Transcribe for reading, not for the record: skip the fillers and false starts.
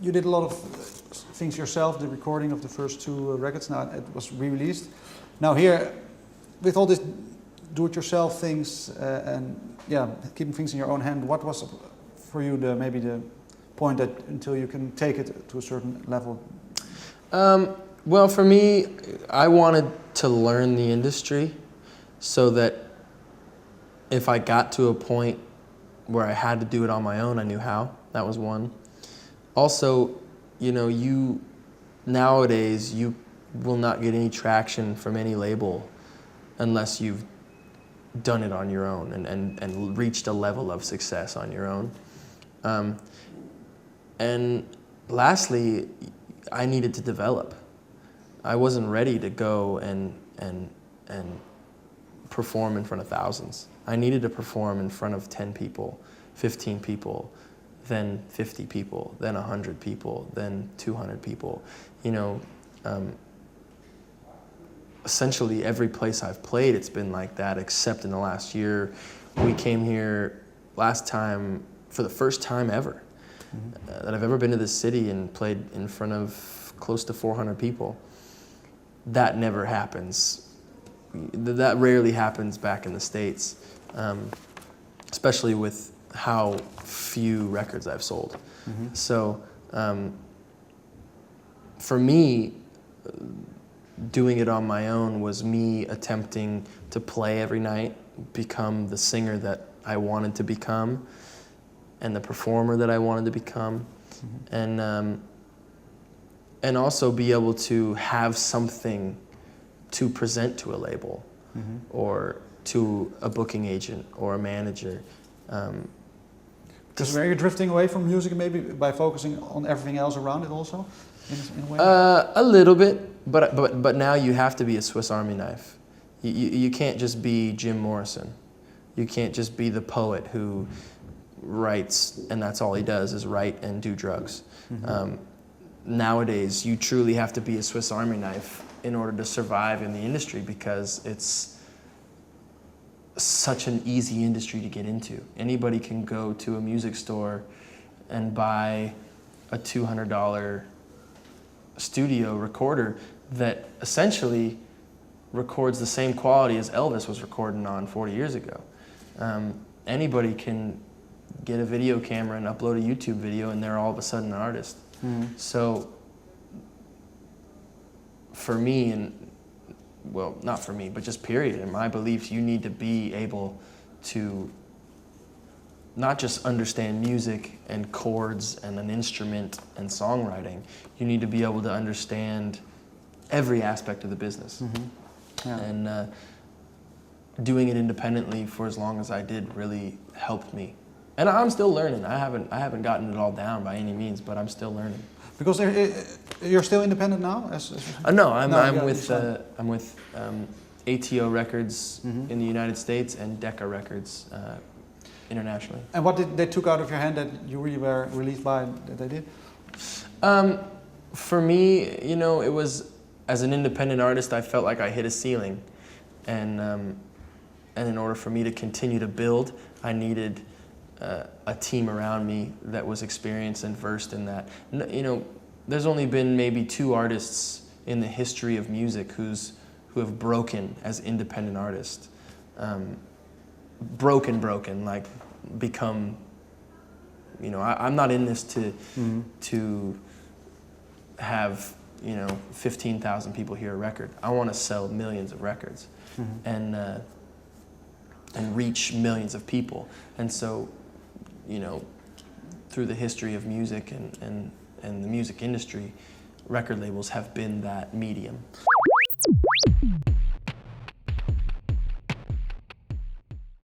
you did a lot of things yourself, the recording of the first two records, now it was re-released. Now here, with all this do-it-yourself things and yeah, keeping things in your own hand, what was for you maybe the point that until you can take it to a certain level? Well, for me, I wanted to learn the industry so that if I got to a point where I had to do it on my own, I knew how. That was one. Also, you know, nowadays you will not get any traction from any label unless you've done it on your own and reached a level of success on your own. And lastly, I needed to develop. I wasn't ready to go and perform in front of thousands. I needed to perform in front of 10 people, 15 people, then 50 people, then 100 people, then 200 people. You know, essentially every place I've played, it's been like that, except in the last year. We came here last time for the first time ever that I've ever been to this city and played in front of close to 400 people. That never happens. That rarely happens back in the States, especially with how few records I've sold. So for me, doing it on my own was me attempting to play every night, become the singer that I wanted to become, and the performer that I wanted to become, and also be able to have something to present to a label or to a booking agent or a manager. Because were you drifting away from music maybe by focusing on everything else around it also, in a way? A little bit, but now you have to be a Swiss Army knife. You can't just be Jim Morrison. You can't just be the poet who writes and that's all he does is write and do drugs. Nowadays, you truly have to be a Swiss Army knife in order to survive in the industry because it's such an easy industry to get into. Anybody can go to a music store and buy a $200 studio recorder that essentially records the same quality as Elvis was recording on 40 years ago. Anybody can get a video camera and upload a YouTube video and they're all of a sudden an artist. So for me, and well, not for me, but just period, in my beliefs, you need to be able to not just understand music and chords and an instrument and songwriting. You need to be able to understand every aspect of the business. And doing it independently for as long as I did really helped me. And I'm still learning. I haven't gotten it all down by any means, but I'm still learning. Because you're still independent now? No, I'm with ATO Records in the United States and Decca Records internationally. And what did they took out of your hand that you really were released by that they did? For me, you know, it was as an independent artist, I felt like I hit a ceiling, and in order for me to continue to build, I needed a team around me that was experienced and versed in that. You know, there's only been maybe 2 artists in the history of music who have broken as independent artists. Broken, like become, you know, I'm not in this to have, you know, 15,000 people hear a record. I want to sell millions of records and reach millions of people. And so, you know, through the history of music and the music industry, record labels have been that medium.